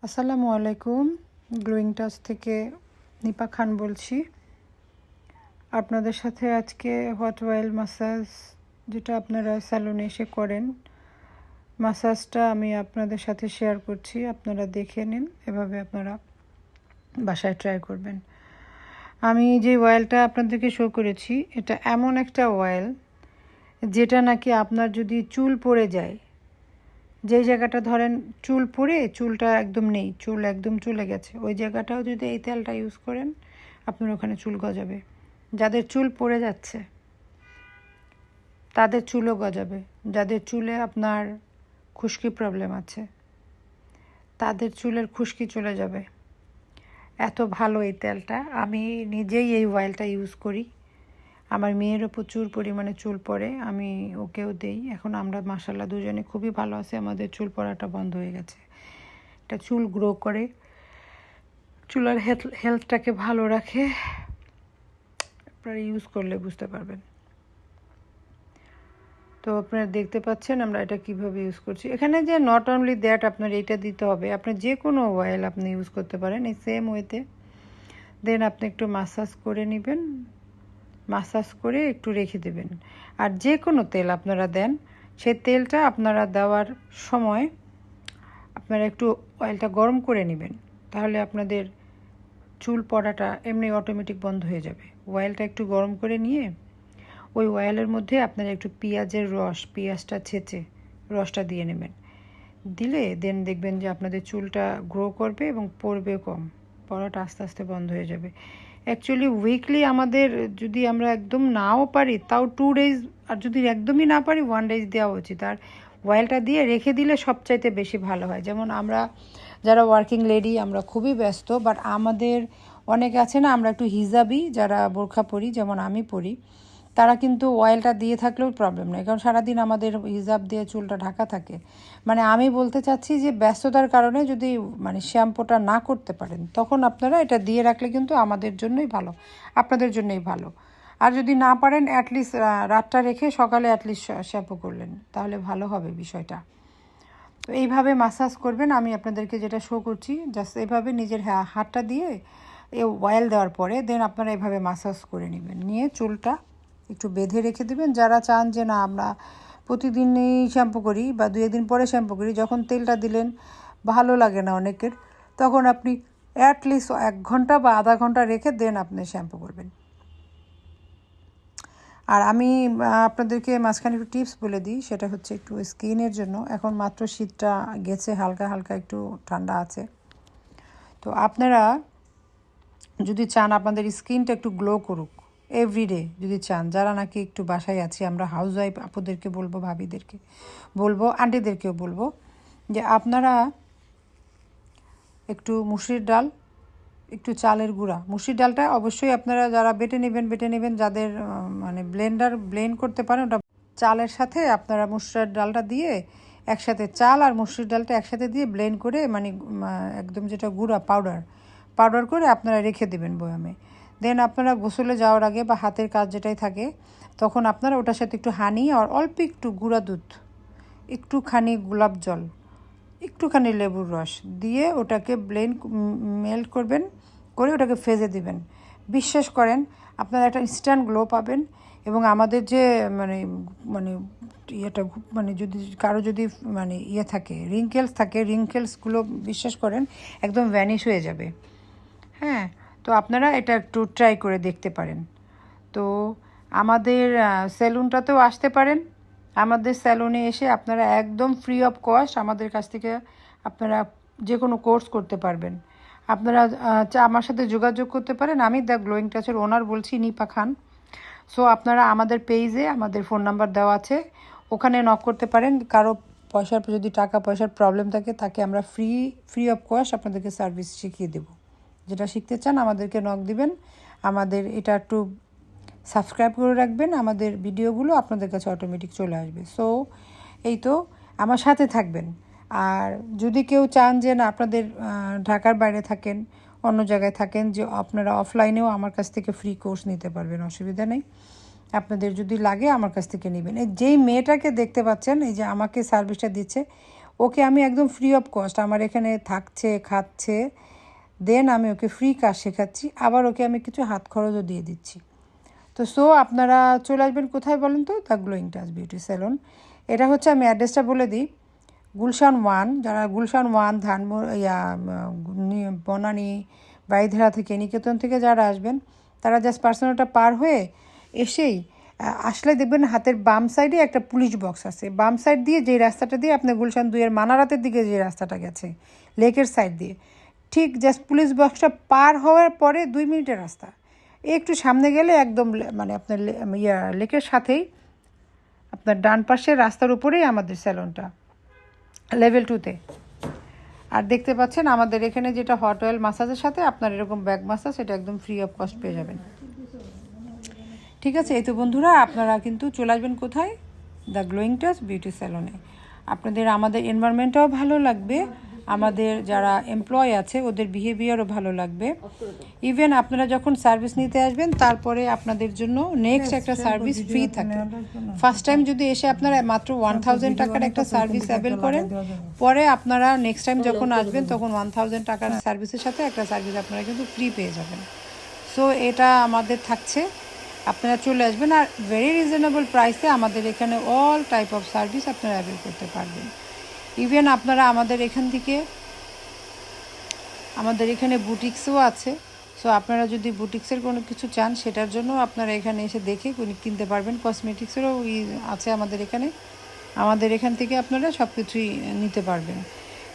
আসসালামু আলাইকুম। Glowing touch থেকে নিপা খান বলছি। আপনাদের সাথে আজকে হট অয়েল মাসাজ, যেটা আপনারা স্যালুনে এসে করেন, মাসাজটা আমি আপনাদের সাথে শেয়ার করছি। আপনারা দেখে নিন, এভাবে আপনারা বাসায় ট্রাই করবেন। আমি যে অয়েলটা আপনাদেরকে শো করেছি, এটা এমন একটা অয়েল যেটা নাকি আপনার যদি চুল পড়ে যায়, যেই জায়গাটা ধরেন চুল পড়ে চুলটা একদম নেই, চুল একদম চলে গেছে, ওই জায়গাটাও যদি এই তেলটা ইউজ করেন আপনার ওখানে চুল গজাবে। যাদের চুল পড়ে যাচ্ছে তাদের চুলও গজাবে। যাদের চুলে আপনার খুশকি প্রবলেম আছে তাদের চুলের খুশকি চলে যাবে। এত ভালো এই তেলটা। আমি নিজেই এই অয়েলটা ইউজ করি। আমার মেয়েরও প্রচুর পরিমাণে চুল পড়ে, আমি ওকেও দেই। এখন আমরা মাশাআল্লাহ দুজনে খুবই ভালো আছি, আমাদের চুল পড়াটা বন্ধ হয়ে গেছে। এটা চুল গ্রো করে, চুলের হেলথটাকে ভালো রাখে। আপনারা ইউজ করলে বুঝতে পারবেন। তো আপনারা দেখতে পাচ্ছেন আমরা এটা কিভাবে ইউজ করছি। এখানে যে নট অনলি দ্যাট আপনার এটা দিতে হবে, আপনি যে কোনো অয়েল আপনি ইউজ করতে পারেন এই সেম ওয়েতে। দেন আপনি একটু মাসাজ করে নেবেন, মাসাজ করে একটু রেখে দেবেন। আর যে কোনো তেল আপনারা দেন, সেই তেলটা আপনারা দেওয়ার সময় আপনারা একটু অয়েলটা গরম করে নেবেন, তাহলে আপনাদের চুল পড়াটা এমনি অটোমেটিক বন্ধ হয়ে যাবে। অয়েলটা একটু গরম করে নিয়ে ওই অয়েলের মধ্যে আপনারা একটু পেঁয়াজের রস, পেঁয়াজটা ছেঁচে রসটা দিয়ে নেবেন। দিলে দেন দেখবেন যে আপনাদের চুলটা গ্রো করবে এবং পড়বেও কম, পড়াটা আস্তে আস্তে বন্ধ হয়ে যাবে। অ্যাকচুয়ালি উইকলি আমাদের যদি আমরা একদম নাও পারি তাও 2 ডেজ, আর যদি একদমই না পারি 1 ডেজ দেওয়া উচিত। আর অয়েলটা দিয়ে রেখে দিলে সবচাইতে বেশি ভালো হয়। যেমন আমরা যারা ওয়ার্কিং লেডি, আমরা খুবই ব্যস্ত, বাট আমাদের অনেকে আছে না, আমরা একটু হিজাবি যারা বোরখা পরি, যেমন আমি পরি, তারা কিন্তু অয়েলটা দিয়ে থাকলেও প্রবলেম নেই, কারণ সারাদিন আমাদের হিজাব দিয়ে চুলটা ঢাকা থাকে। মানে আমি বলতে চাচ্ছি যে ব্যস্ততার কারণে যদি শ্যাম্পুটা না করতে পারেন, তখন আপনারা এটা দিয়ে রাখলে কিন্তু আমাদের জন্যই ভালো, আপনাদের জন্যই ভালো। আর যদি না পারেন অ্যাটলিস্ট রাতটা রেখে সকালে অ্যাটলিস্ট শ্যাম্পু করলেন, তাহলে ভালো হবে বিষয়টা। তো এইভাবে মাসাজ করবেন। আমি আপনাদেরকে যেটা শো করছি, জাস্ট এইভাবে নিজের হাতটা দিয়ে এই অয়েল দেওয়ার পরে দেন আপনারা এইভাবে মাসাজ করে নেবেন, নিয়ে চুলটা একটু বেঁধে রেখে দেবেন। যারা চান যে না আমরা প্রতিদিনই শ্যাম্পু করি বা 2 একদিন পরে শ্যাম্পু করি, যখন তেলটা দিলেন ভালো লাগে না অনেকের, তখন আপনি অ্যাটলিস্ট 1 ঘন্টা বা আধা ঘন্টা রেখে দেন আপনি শ্যাম্পু করবেন। আর আমি আপনাদেরকে মাঝখানে একটু টিপস বলে দিই, সেটা হচ্ছে একটু স্কিনের জন্য। এখন মাত্র শীতটা গেছে, হালকা হালকা একটু ঠান্ডা আছে। তো আপনারা যদি চান আপনাদের স্কিনটা একটু গ্লো করুক এভরিডে, যদি চান, যারা নাকি একটু বাসায় আছি আমরা হাউস ওয়াইফ, আপুদেরকে বলবো, ভাবিদেরকে বলবো, আন্টিদেরকেও বলবো যে আপনারা একটু মুসুরির ডাল, একটু চালের গুঁড়া, মুসুরির ডালটা অবশ্যই আপনারা যারা বেটে নেবেন, যাদের ব্লেন্ড করতে পারেন, ওটা চালের সাথে আপনারা মুসুরির ডালটা দিয়ে একসাথে, চাল আর মুসুরির ডালটা একসাথে দিয়ে ব্লেন্ড করে একদম যেটা গুঁড়া পাউডার করে আপনারা রেখে দেবেন বয়ামে। দেন আপনারা গোসলে যাওয়ার আগে বা হাতের কাজ যেটাই থাকে, তখন আপনারা ওটার সাথে একটু হানি আর অল্প একটু গুঁড়া দুধ, একটুখানি গোলাপ জল, একটুখানি লেবুর রস দিয়ে ওটাকে মেল্ট করবেন, করে ওটাকে ফেজে দিবেন। বিশ্বাস করেন আপনারা একটা ইনস্ট্যান্ট গ্লো পাবেন। এবং আমাদের যে ইয়েটা যদি কারো যদি থাকে, রিঙ্কেলসগুলো বিশ্বাস করেন একদম ভ্যানিশ হয়ে যাবে। হ্যাঁ, তো আপনারা এটা একটু ট্রাই করে দেখতে পারেন। তো আমাদের সেলুনটাতেও আসতে পারেন। আমাদের স্যালুনে এসে আপনারা একদম ফ্রি অফ কস্ট আমাদের কাছ থেকে আপনারা যে কোনো কোর্স করতে পারবেন। আপনারা আমার সাথে যোগাযোগ করতে পারেন। আমি দ্য গ্লোয়িং টাচের ওনার বলছি, নিপা খান। সো আপনারা আমাদের পেজে আমাদের ফোন নাম্বার দেওয়া আছে, ওখানে নক করতে পারেন। কারো যদি টাকা পয়সার প্রবলেম থাকে, তাকে আমরা ফ্রি অফ কস্ট আপনাদেরকে সার্ভিস শিখিয়ে দেব। যেটা শিখতে চান আমাদেরকে নক দিবেন। আমাদের এটা একটু সাবস্ক্রাইব করে রাখবেন, আমাদের ভিডিওগুলো আপনাদের কাছে অটোমেটিক চলে আসবে। সো এই তো, আমার সাথে থাকবেন। আর যদি কেউ চান যে না আপনাদের ঢাকার বাইরে থাকেন, অন্য জায়গায় থাকেন, যে আপনারা অফলাইনেও আমার কাছ থেকে ফ্রি কোর্স নিতে পারবেন, অসুবিধা নেই। আপনাদের যদি লাগে আমার কাছ থেকে নেবেন। যেই মেয়েটাকে দেখতে পাচ্ছেন, এই যে আমাকে সার্ভিসটা দিচ্ছে, ওকে আমি একদম ফ্রি অফ কস্ট আমার এখানে থাকছে, খাচ্ছে, দেন আমি ওকে ফ্রি কাজ শেখাচ্ছি, আবার ওকে আমি কিছু হাত খরচও দিয়ে দিচ্ছি। তো আপনারা চলে আসবেন কোথায় বলেন তো? The glowing touch beauty salon. এটা হচ্ছে, আমি অ্যাড্রেসটা বলে দিই, গুলশান 1, যারা গুলশান 1 বনানী, বাড়িধারা থেকে, নিকেতন থেকে যারা আসবেন, তারা জাস্ট পার্সোনালটা পার হয়ে এসেই আসলে দেখবেন হাতের বাম সাইডে একটা পুলিশ বক্স আছে। বাম সাইড দিয়ে যে রাস্তাটা দিয়ে আপনি গুলশান 2-এর মানারাতের দিকে যে রাস্তাটা গেছে লেকের সাইড দিয়ে, ঠিক জাস্ট পুলিশ বক্সটা পার হওয়ার পরে 2 মিনিটের রাস্তা, একটু সামনে গেলে একদম মানে আপনার লেকের সাথেই আপনার ডান পাশের রাস্তার উপরেই আমাদের স্যালনটা, লেভেল 2-তে। আর দেখতে পাচ্ছেন আমাদের এখানে যেটা হট অয়েল মাসাজের সাথে আপনার এরকম ব্যাক মাসাজ, এটা একদম ফ্রি অফ কস্ট পেয়ে যাবেন। ঠিক আছে, এই তো বন্ধুরা, আপনারা কিন্তু চলে আসবেন কোথায়? দ্য গ্লোয়িং টাচ বিউটি স্যালনে। আপনাদের আমাদের এনভায়রনমেন্টটাও ভালো লাগবে, আমাদের যারা এমপ্লয় আছে ওদের বিহেভিয়ারও ভালো লাগবে। ইভেন আপনারা যখন সার্ভিস নিতে আসবেন তারপরে আপনাদের জন্য নেক্সট একটা সার্ভিস ফ্রি থাকে। ফার্স্ট টাইম যদি এসে আপনারা মাত্র 1000 টাকার একটা সার্ভিস অ্যাভেল করেন, পরে আপনারা নেক্সট টাইম যখন আসবেন তখন 1000 টাকার সার্ভিসের সাথে একটা সার্ভিস আপনারা কিন্তু ফ্রি পেয়ে যাবেন। সো এটা আমাদের থাকছে, আপনারা চলে আসবেন। আর ভেরি রিজনেবল প্রাইসে আমাদের এখানে অল টাইপ অফ সার্ভিস আপনারা অ্যাভেল করতে পারবেন। ইভেন আপনারা আমাদের এখানে বুটিক্সও আছে। সো আপনারা যদি বুটিক্সের কোনো কিছু চান সেটার জন্য আপনারা এখানে এসে দেখে কিনতে পারবেন। কসমেটিক্সেরও আছে আমাদের এখান থেকে আপনারা সব কিছুই নিতে পারবেন।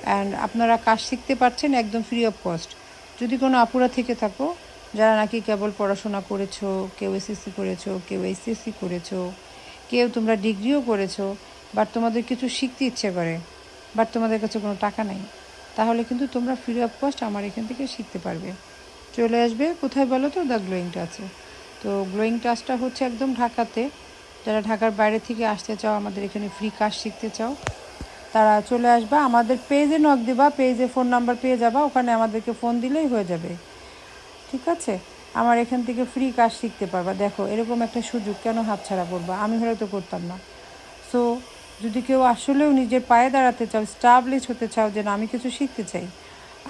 অ্যান্ড আপনারা কাজ শিখতে পারছেন একদম ফ্রি অফ কস্ট। যদি কোনো আপুরা থেকে থাকো যারা নাকি কেবল পড়াশোনা করেছো, কেউ এসএসসি করেছো, কেউ এইচএসসি করেছো, কেউ তোমরা ডিগ্রিও করেছো, বাট তোমাদের কিছু শিখতে ইচ্ছে করে, বাট তোমাদের কাছে কোনো টাকা নেই, তাহলে কিন্তু তোমরা ফ্রি অফ কস্ট আমার এখান থেকে শিখতে পারবে। চলে আসবে কোথায় বলো তো? দ্য গ্লোয়িং টাচে। তো গ্লোয়িং টাচটা হচ্ছে একদম ঢাকাতে। যারা ঢাকার বাইরে থেকে আসতে চাও, আমাদের এখানে ফ্রি কাজ শিখতে চাও, তারা চলে আসবা। আমাদের পেজে নক দিবা, পেজে ফোন নাম্বার পেয়ে যাবা, ওখানে আমাদেরকে ফোন দিলেই হয়ে যাবে। ঠিক আছে, আমার এখান থেকে ফ্রি কাজ শিখতে পারবা। দেখো, এরকম একটা সুযোগ কেন হাতছাড়া করবা? আমি হলে তো করতাম না। সো যদি কেউ আসলেও নিজের পায়ে দাঁড়াতে চাও, স্টাবলিশ হতে চাও যে না আমি কিছু শিখতে চাই,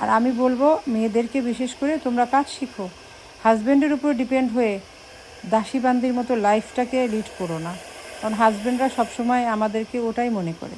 আর আমি বলবো মেয়েদেরকে বিশেষ করে তোমরা কাজ শিখো। হাজব্যান্ডের উপর ডিপেন্ড হয়ে দাসীবান্দির মতো লাইফটাকে লিড করো না, কারণ হাজব্যান্ডরা সবসময় আমাদেরকে ওটাই মনে করে।